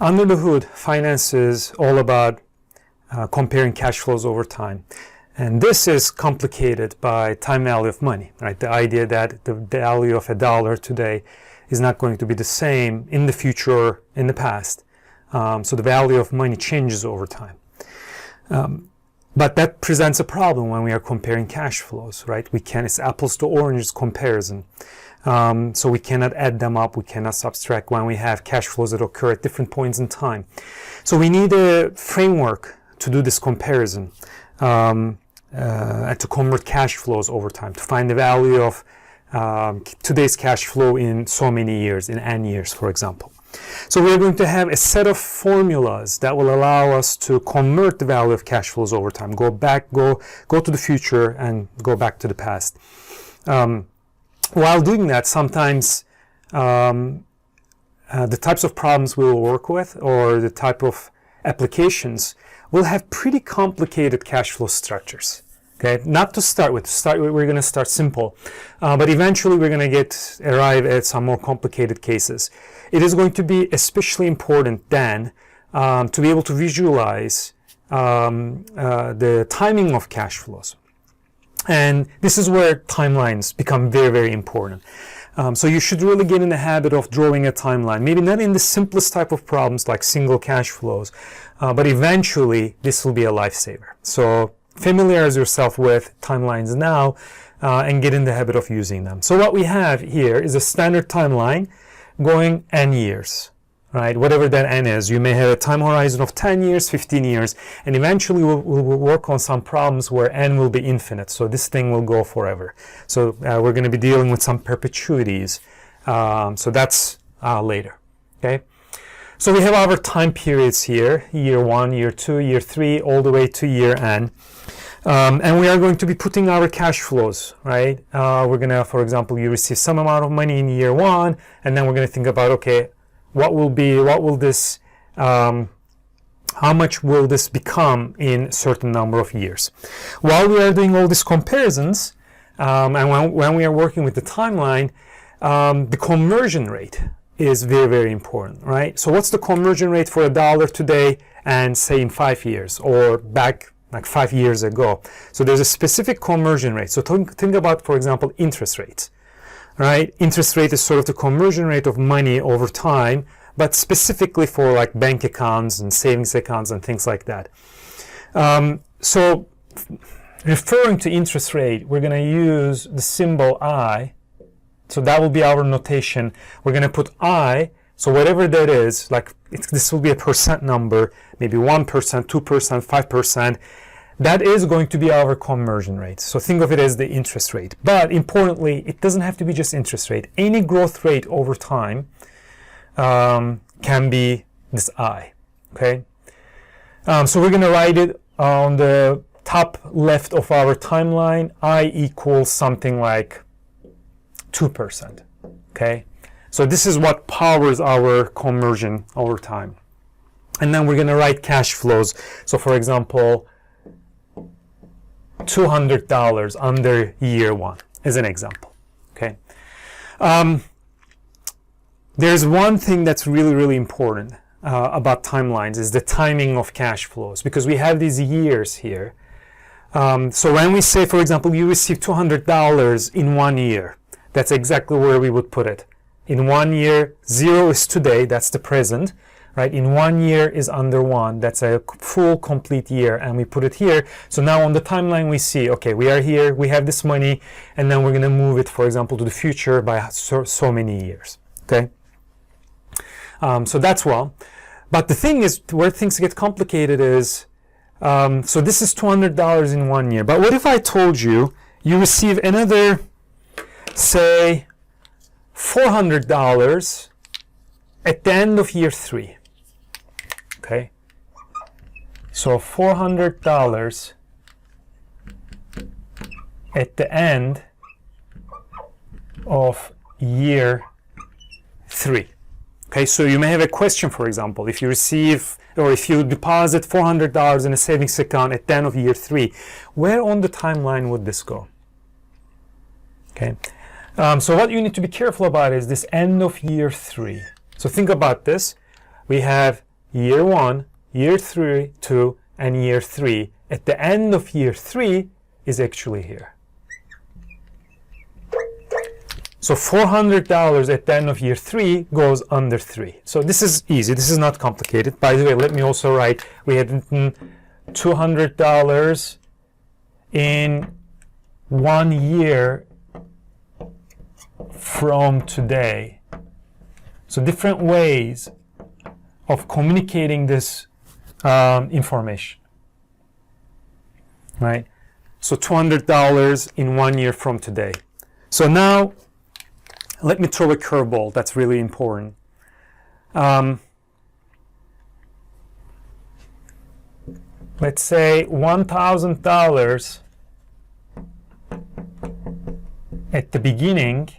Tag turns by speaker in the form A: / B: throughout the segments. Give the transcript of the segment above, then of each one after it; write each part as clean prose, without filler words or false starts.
A: Under the hood, finance is all about comparing cash flows over time. And this is complicated by time value of money, right? The idea that the value of a dollar today is not going to be the same in the future or in the past. So the value of money changes over time. But that presents a problem when we are comparing cash flows, right? It's apples to oranges comparison. So we cannot add them up, we cannot subtract when we have cash flows that occur at different points in time. So we need a framework to do this comparison and to convert cash flows over time, to find the value of today's cash flow in so many years, in n years, for example. So we're going to have a set of formulas that will allow us to convert the value of cash flows over time, go to the future and go back to the past. While doing that, sometimes the types of problems we will work with or the type of applications will have pretty complicated cash flow structures. Okay, not to start with. We're going to start simple, but eventually we're going to arrive at some more complicated cases. It is going to be especially important then to be able to visualize the timing of cash flows. And this is where timelines become very, very important. So you should really get in the habit of drawing a timeline, maybe not in the simplest type of problems like single cash flows, but eventually this will be a lifesaver. So familiarize yourself with timelines now and get in the habit of using them. So what we have here is a standard timeline going n years, right? Whatever that n is. You may have a time horizon of 10 years, 15 years, and eventually we'll work on some problems where n will be infinite. So this thing will go forever. So we're going to be dealing with some perpetuities. So that's later, okay? So we have our time periods here, year 1, year 2, year 3, all the way to year n. And we are going to be putting our cash flows, right? We're going to, for example, you receive some amount of money in year 1, and then we're going to think about, okay, how much will this become in a certain number of years? While we are doing all these comparisons, and when we are working with the timeline, the conversion rate is very, very important, right? So what's the conversion rate for a dollar today and say in 5 years or back like 5 years ago? So there's a specific conversion rate. So think about, for example, interest rates, right? Interest rate is sort of the conversion rate of money over time, but specifically for like bank accounts and savings accounts and things like that. So referring to interest rate, we're going to use the symbol I. So that will be our notation. We're going to put I, so whatever that is, like this will be a percent number, maybe 1%, 2%, 5%. That is going to be our conversion rate. So think of it as the interest rate. But importantly, it doesn't have to be just interest rate. Any growth rate over time can be this I, okay? So we're going to write it on the top left of our timeline. I equals something like 2%, okay? So this is what powers our conversion over time. And then we're going to write cash flows. So for example, $200 under year 1 as an example, okay? There's one thing that's really, really important about timelines is the timing of cash flows, because we have these years here. So when we say, for example, you receive $200 in 1 year, that's exactly where we would put it. In 1 year, 0 is today, that's the present, right? In 1 year is under 1, that's a full, complete year, and we put it here. So now on the timeline we see, okay, we are here, we have this money, and then we're going to move it, for example, to the future by so many years, okay? So that's one. But the thing is, where things get complicated is, so this is $200 in 1 year. But what if I told you you receive another, say, $400 at the end of year 3, okay? So $400 at the end of year 3. Okay, so you may have a question, for example, if you receive or if you deposit $400 in a savings account at the end of year 3, where on the timeline would this go? Okay, so what you need to be careful about is this end of year 3. So think about this. We have year 1, year 2, and year 3. At the end of year 3 is actually here. So $400 at the end of year 3 goes under 3. So this is easy. This is not complicated. By the way, let me also write, we had $200 in 1 year from today. So different ways of communicating this information, right? So $200 in 1 year from today. So now, let me throw a curveball that's really important. Let's say $1,000 at the beginning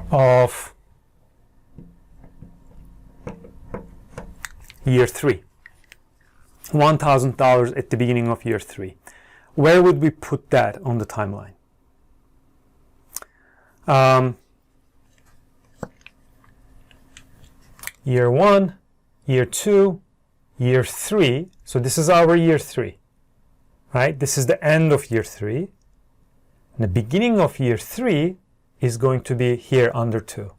A: of year 3. $1,000 at the beginning of year 3. Where would we put that on the timeline? Year 1, year 2, year 3. So this is our year 3, right? This is the end of year 3. And the beginning of year 3 is going to be here under 2,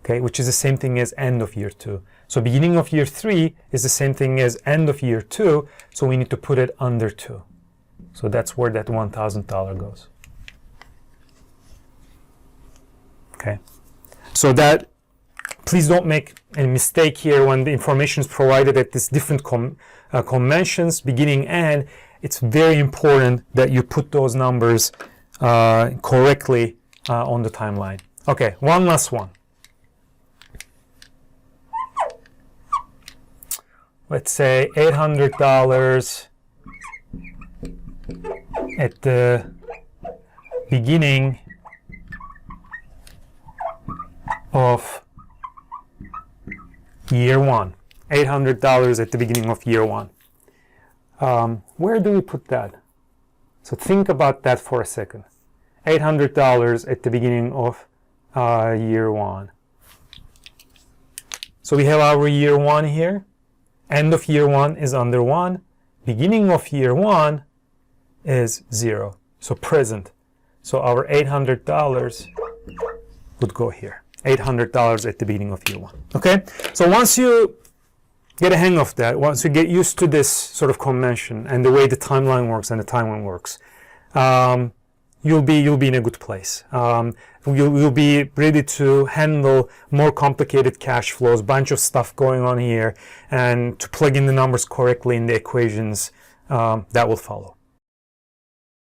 A: okay? Which is the same thing as end of year 2. So beginning of year 3 is the same thing as end of year 2. So we need to put it under 2. So that's where that $1,000 goes. Okay, so that, please don't make any mistake here when the information is provided at these different conventions, beginning and it's very important that you put those numbers correctly on the timeline. Okay, one last one. Let's say $800 at the beginning of year 1. $800 at the beginning of year 1. Where do we put that? So think about that for a second. $800 at the beginning of year 1. So we have our year 1 here. End of year 1 is under 1. Beginning of year 1 is 0. So present. So our $800 would go here. $800 at the beginning of year 1. Okay? So once you get a hang of that, once you get used to this sort of convention and the way the timeline works and the timeline works, you'll be in a good place. You'll be ready to handle more complicated cash flows, bunch of stuff going on here, and to plug in the numbers correctly in the equations that will follow.